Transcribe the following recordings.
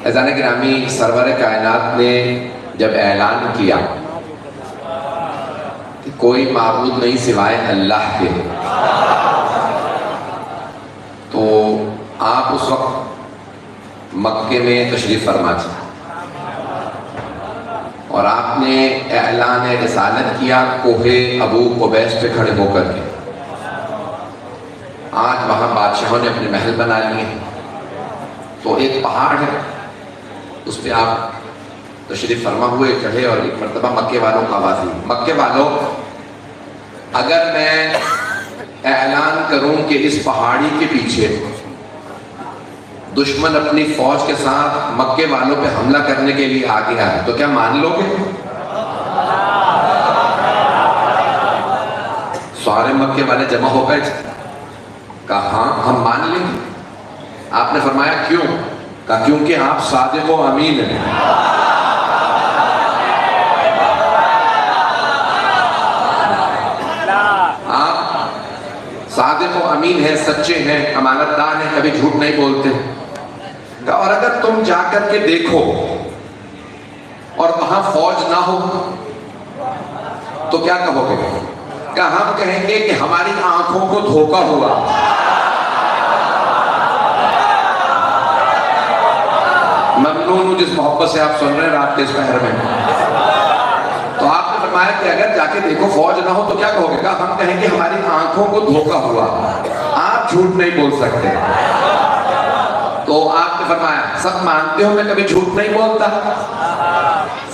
اذان گرامی، سرور کائنات نے جب اعلان کیا کہ کوئی معبود نہیں سوائے اللہ کے، تو آپ اس وقت مکے میں تشریف فرما تھے اور آپ نے اعلان رسالت کیا کوہ ابو قبیس پہ کھڑے ہو کر کے۔ آج وہاں بادشاہوں نے اپنے محل بنا لیے، تو ایک پہاڑ ہے، اس پہ آپ تشریف فرما ہوئے، چڑھے اور ایک مرتبہ مکے والوں کا آواز ہوئی، مکے والوں، اگر میں اعلان کروں کہ اس پہاڑی کے پیچھے دشمن اپنی فوج کے ساتھ مکے والوں پہ حملہ کرنے کے لیے آ گیا ہے تو کیا مان لو گے؟ سارے مکے والے جمع ہو گئے، کہا ہاں ہم مان لیں گے۔ آپ نے فرمایا کیوں؟ کہا کیونکہ آپ صادق و امین ہیں۔ آپ صادق و امین ہیں، سچے ہیں، امانت دار ہیں، کبھی جھوٹ نہیں بولتے۔ اور اگر تم جا کر کے دیکھو اور وہاں فوج نہ ہو تو کیا کہو گے؟ کہ ہم کہیں گے کہ ہماری آنکھوں کو دھوکا ہوا۔ ممنون ہوں جس محبت سے آپ سن رہے ہیں رات کے اس پہر میں۔ تو آپ نے فرمایا کہ اگر جا کے دیکھو فوج نہ ہو تو کیا کہو گے؟ کہ ہم کہیں گے ہماری آنکھوں کو دھوکا ہوا۔ آپ جھوٹ نہیں بول سکتے۔ تو آپ نے فرمایا سب مانتے ہو میں کبھی جھوٹ نہیں بولتا؟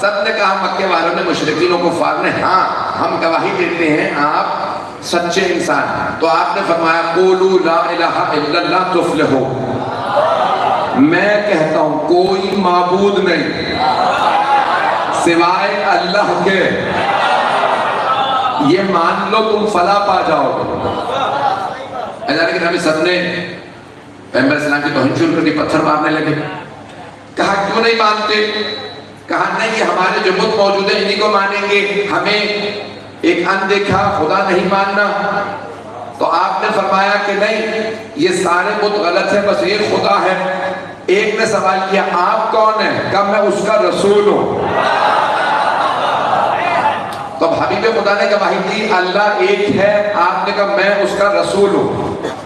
سب نے کہا، مکے والوں نے، مشرکین و کفار نے، ہاں ہم گواہی دیتے ہیں آپ سچے انسان ہیں۔ تو آپ نے فرمایا قولوا لا الہ الا اللہ تفلحوا، میں کہتا ہوں کوئی معبود نہیں سوائے اللہ کے، یہ مان لو تم فلاح پا جاؤ گے۔ اللہ کے نبی سب نے پیغمبر اسلام کی توہین شروع کر دی، پتھر مارنے لگے۔ کہا کیوں نہیں مانتے؟ کہا نہیں، ہمارے جو بت موجود ہیں انہی کو مانیں گے، ہمیں ایک اندیکھا خدا نہیں ماننا۔ تو آپ نے فرمایا کہ نہیں، یہ سارے بت غلط ہیں، بس ایک خدا ہے۔ ایک نے سوال کیا آپ کون ہیں؟ کہا میں اس کا رسول ہوں۔ تو حبیب خدا نے گواہی دی اللہ ایک ہے، آپ نے کہا میں اس کا رسول ہوں۔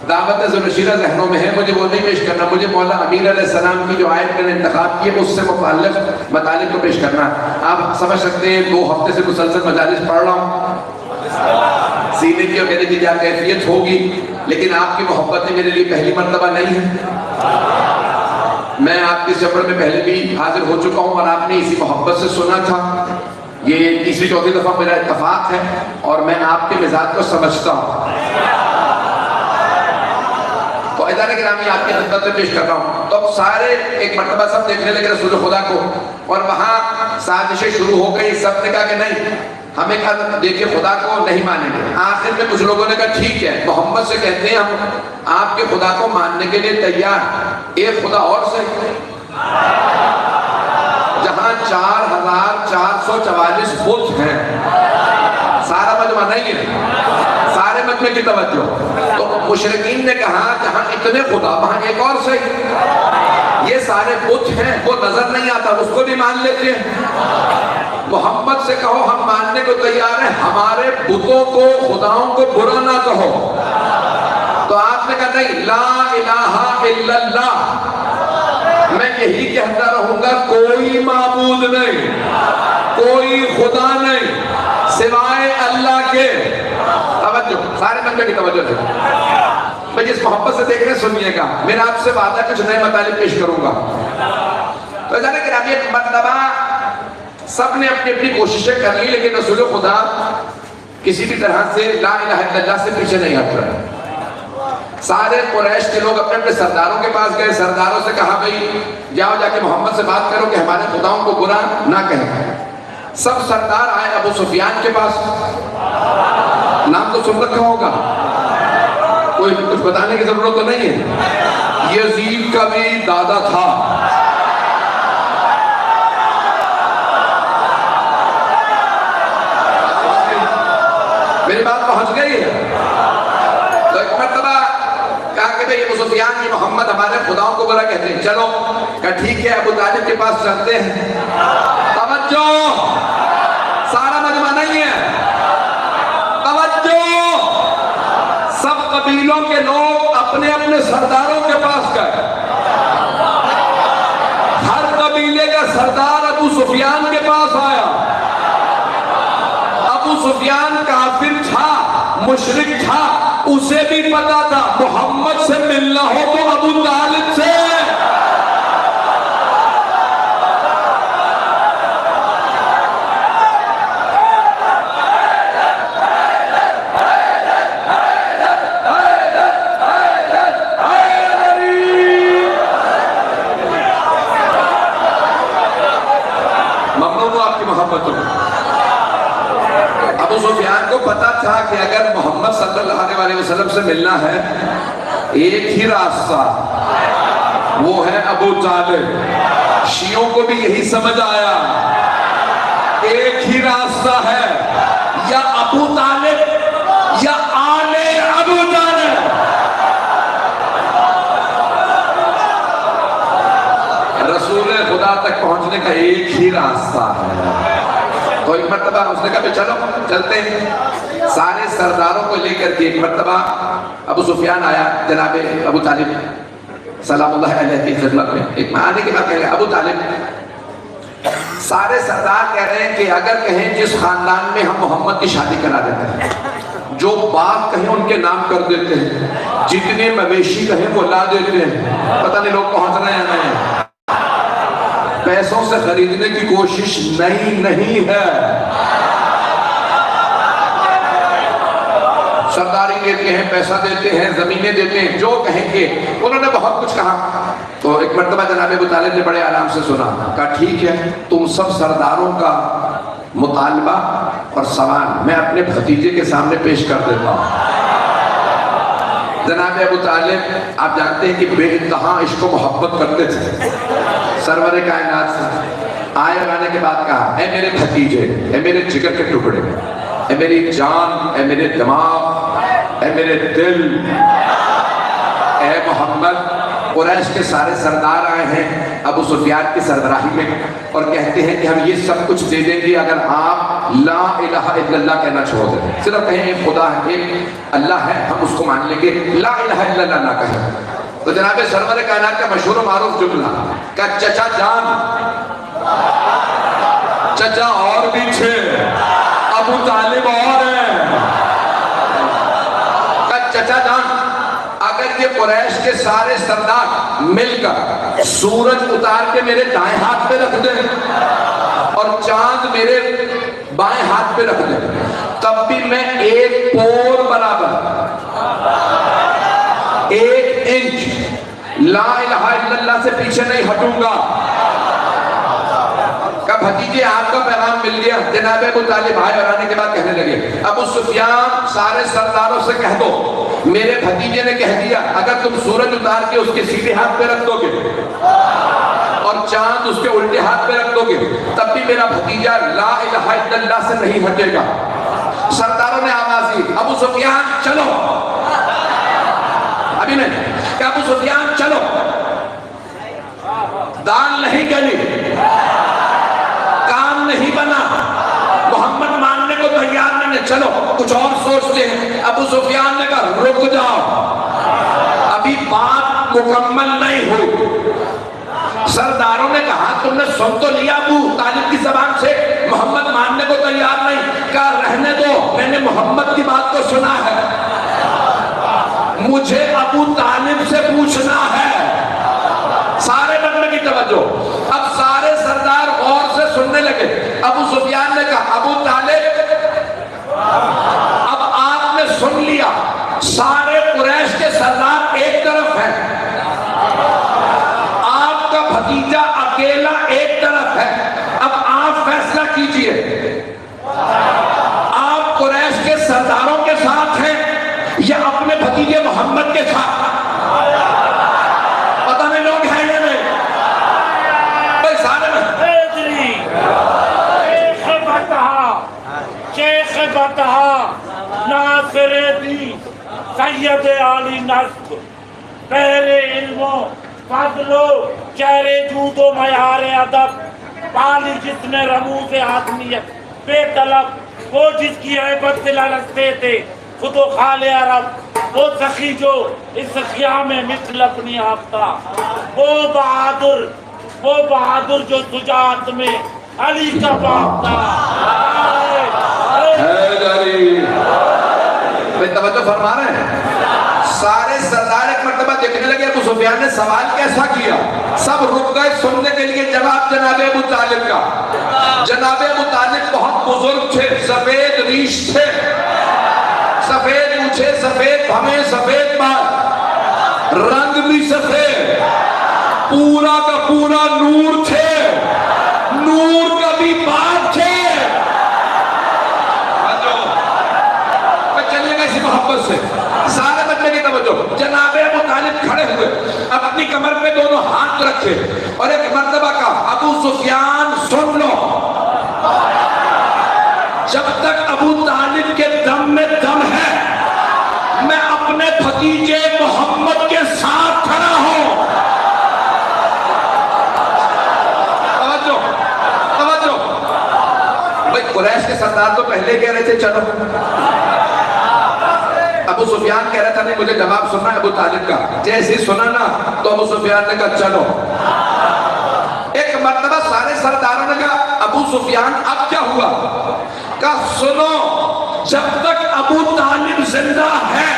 دعوت ذوالنشیرہ ذہنوں میں ہے، مجھے وہ نہیں پیش کرنا، مجھے مولا امیر علیہ السلام کی جو آیت میں نے انتخاب کی ہے اس سے متعلق مطالب کو پیش کرنا۔ آپ سمجھ سکتے ہیں 2 ہفتے سے مسلسل مجالس پڑھ رہا ہوں، سینے کی اور میرے کی کیا کیفیت ہوگی، لیکن آپ کی محبت میرے لیے پہلی مرتبہ نہیں ہے۔ میں آپ کی سفر میں پہلے بھی حاضر ہو چکا ہوں اور آپ نے اسی محبت سے سنا تھا۔ یہ تیسری چوتھی دفعہ میرا اتفاق ہے اور میں آپ کے مزاج کو سمجھتا ہوں۔ تو ادارے گرامی آپ کی خدمت میں پیش کر رہا ہوں۔ تو اب سارے ایک مرتبہ سب دیکھنے لگے رسول خدا کو، اور وہاں سازشیں شروع ہو گئی۔ سب نے کہا کہ نہیں، ہمیں کہا دیکھیں خدا کو نہیں مانیں گے۔ آخر میں کچھ لوگوں نے کہا ٹھیک ہے، محمد سے کہتے ہیں ہم آپ کے خدا کو ماننے کے لیے تیار، ایک خدا اور سے جہاں 4444 بت ہیں، سارا مجمع نہیں ہے، سارے مجمع کی توجہ۔ تو مشرکین نے کہا جہاں اتنے خدا وہاں ایک اور صحیح، یہ سارے بت ہیں، وہ نظر نہیں آتا، اس کو بھی مان لیتے ہیں۔ محمد سے کہو ہم ماننے کو تیار ہیں، ہمارے بتوں کو خداؤں کو برا نہ کہو۔ تو آپ نے کہا نہیں، لا الہ الا اللہ، میں یہی کہتا رہوں گا کوئی معبود نہیں، کوئی خدا نہیں سوائے اللہ کے۔ توجہ، سارے بندے کی توجہ ہے۔ میں جس محبت سے دیکھ رہے سنیے گا، میرا آپ سے وعدہ کچھ نئے مطالب پیش کروں گا۔ تو جانے کہ اب ایک مرتبہ سب نے اپنی اپنی کوششیں کر لی، لیکن رسول خدا کسی بھی طرح سے لا الہ الا اللہ سے پیچھے نہیں ہٹ رہے۔ سارے قریش کے لوگ اپنے اپنے سرداروں کے پاس گئے، سرداروں سے کہا بھئی جاؤ جا کے محمد سے بات کرو کہ ہمارے خداؤں کو برا نہ کہیں۔ سب سردار آئے ابو سفیان کے پاس، نام تو سن رکھا ہوگا، کوئی کچھ بتانے کی ضرورت تو نہیں ہے، یزید کا بھی دادا تھا۔ میری بات پہنچ گئی ہے؟ تو ایک مرتبہ کہا کہ بھئی ابو سفیان کی محمد محمد ہمارے خداؤں کو برا کہتے ہیں، چلو کہ ٹھیک ہے ابو طالب کے پاس چلتے ہیں۔ توجہ، سارا مجمع نہیں ہے، توجہ، سب قبیلوں کے لوگ اپنے اپنے سرداروں کے پاس گئے۔ ہر قبیلے کا سردار ابو سفیان کے پاس آیا۔ ابو سفیان کافر تھا، مشرک تھا، اسے بھی پتا تھا محمد سے ملنا ہو تو ابو طالب سے۔ ممنون آپ کی محبت ہو۔ ابو سفیان کو پتا تھا کہ اگر محمد صلی اللہ علیہ وسلم سے ملنا ہے ایک ہی راستہ، وہ ہے ابو طالب۔ شیعوں کو بھی یہی سمجھ آیا، ایک ہی راستہ ہے، یا ابو طالب یا آل ابو طالب۔ رسول خدا تک پہنچنے کا ایک ہی راستہ ہے۔ تو ایک مرتبہ اس نے کہا چلو چلتے ہیں، سارے سرداروں کو لے کر کے ایک مرتبہ ابو سفیان آیا جناب ابو طالب سلام اللہ علیہ کی خدمت میں۔ ایک آنے کے بعد کہہ رہے ابو طالب، سارے سردار کہہ رہے ہیں کہ اگر کہیں جس خاندان میں ہم محمد کی شادی کرا دیتے ہیں، جو باغ کہیں ان کے نام کر دیتے ہیں، جتنے مویشی کہیں وہ لا دیتے ہیں، پتہ نہیں لوگ پہنچ رہے ہیں نہیں، پیسوں سے خریدنے کی کوشش نہیں ہے، سرداری دیتے ہیں، پیسہ دیتے ہیں، زمینیں دیتے ہیں، جو کہیں گے۔ انہوں نے بہت کچھ کہا۔ تو ایک مرتبہ جناب ابو طالب نے بڑے آرام سے سنا، کہا ٹھیک ہے، تم سب سرداروں کا مطالبہ اور سوال میں اپنے بھتیجے کے سامنے پیش کر دیتا ہوں۔ جناب ابو طالب آپ جانتے ہیں کہ بے انتہا عشق و محبت کرتے تھے سرور کائنات سے۔ آئے اور آنے کے بعد کہا اے میرے بھتیجے، اے میرے جگر کے ٹکڑے، اے میری جان، اے میرے دماغ، اے میرے دل، اے محمد، قریش کے سارے سردار آئے ہیں ابو سفیان کی سربراہی میں اور کہتے ہیں کہ ہم یہ سب کچھ دے دیں گے اگر آپ لا الہ الا اللہ کہنا چھوڑ دیں، صرف کہیں ایک خدا ہے، ایک اللہ ہے، ہم اس کو مان لیں گے، لا الہ الا اللہ نہ کہیں۔ تو جناب سرور کائنات کا مشہور و معروف جملہ کہ چچا جان، چچا اور بھی تھے، ابو طالب اور ہیں، کہ چچا جان اگر یہ قریش کے سارے سردار مل کر سورج اتار کے میرے دائیں ہاتھ پہ رکھ دیں اور چاند میرے بائیں ہاتھ پہ رکھ دیں، تب بھی میں ایک پور برابر، ایک انچ لا الہ الا اللہ سے پیچھے نہیں ہٹوں گا۔ کہ بھتیجے آپ کا پیغام مل گیا۔ جناب ابو طالب آئے اور آنے کے بعد کہنے لگے ابو سفیان سارے سرداروں سے کہہ دو میرے بھتیجے نے کہہ دیا اگر تم سورج اتار کے اس کے سیدھے ہاتھ پہ رکھ دو گے اور چاند اس کے الٹے ہاتھ پہ رکھ دو گے تب بھی میرا بھتیجا لا الہ الا اللہ سے نہیں ہٹے گا۔ سرداروں نے آواز دی ابو سفیان چلو، ابھی نہیں کہ ابو سفیان چلو، دان نہیں گلی، کام نہیں بنا، محمد ماننے کو تیار نہیں، چلو کچھ اور سوچتے ہیں۔ ابو سفیان نے کہا رک جاؤ، ابھی بات مکمل نہیں ہوئی۔ سرداروں نے کہا تم نے سن تو لیا ابو طالب کی زبان سے محمد ماننے کو تیار نہیں، کہا رہنے دو، میں نے محمد کی بات کو سنا ہے، مجھے ابو طالب سے پوچھنا ہے۔ سارے بندے کی توجہ، اب سارے سردار غور سے سننے لگے۔ ابو سفیان نے کہا ابو طالب اب آپ نے سن لیا، سارے قریش کے سردار ایک طرف ہیں، آپ کا بھتیجا اکیلا ایک طرف ہے، اب آپ فیصلہ کیجئے، آپ قریش کے سرداروں کے ساتھ ہیں یا اپنے بھتیجے محمد کے ساتھ؟ پتہ نہیں لوگ ہیں یا نہیں، بھائی سارے شیخ بطحا ناصر دین سید عالی نصب پہلے علم علم و فضل و چہرے جود و معیار ادب، پالی جس نے رموز آدمیت بے طلب، وہ جس کی عیبت دل رستے تھے خود و خال عرب، وہ سخی جو اس خیام مثل اپنی آفتہ، وہ بہادر جو سجاعت میں علی کا باپ تھا۔ حیدری بے توجہ فرما رہے ہیں۔ سارے سردار ایک مرتبہ دیکھنے لگے ابو سفیان نے سوال کیسا کیا، سب رک گئے سننے کے لیے جواب جناب ابو طالب کا۔ جناب ابو طالب بہت بزرگ تھے، سفید ریش تھے، سفید مونچھیں، سفید بھویں، سفید بال، رنگ بھی سفید، پورا کا پورا نور تھے، نور کا بھی بات تھے۔ چلیے گا اسی محبت سے، سارے بچے کی توجہ۔ جناب ابو طالب کھڑے ہوئے، اب اپنی کمر پہ دونوں ہاتھ رکھے اور ایک مرتبہ کہا، ابو سفیان سن لو، جب تک ابو طالب کے دم میں دم ہے میں اپنے بھتیجے محمد کے ساتھ کھڑا ہوں۔ توجہ توجہ، بھائی قریش کے سردار تو پہلے کہہ رہے تھے چلو، ابو سفیان کہہ رہا تھا نہیں مجھے جواب سننا ہے ابو طالب کا، جیسے ہی سنا نا تو ابو سفیان نے کہا چلو۔ ایک مرتبہ سارے سرداروں نے کہا ابو سفیان اب کیا ہوا؟ کہا سنو، جب تک ابو طالب زندہ ہے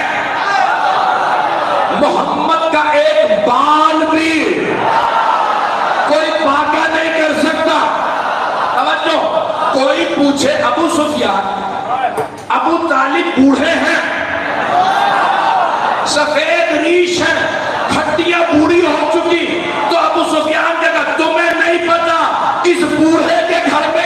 محمد کا ایک بال بھی کوئی پاکا نہیں کر سکتا۔ توجہ، کوئی پوچھے ابو سفیان ابو طالب بوڑھے ہیں، سفید ریش ہے، ہڈیاں بوڑھی ہو چکی، تو ابو سفیان نے کہا تمہیں نہیں پتا اس بوڑھے کے گھر میں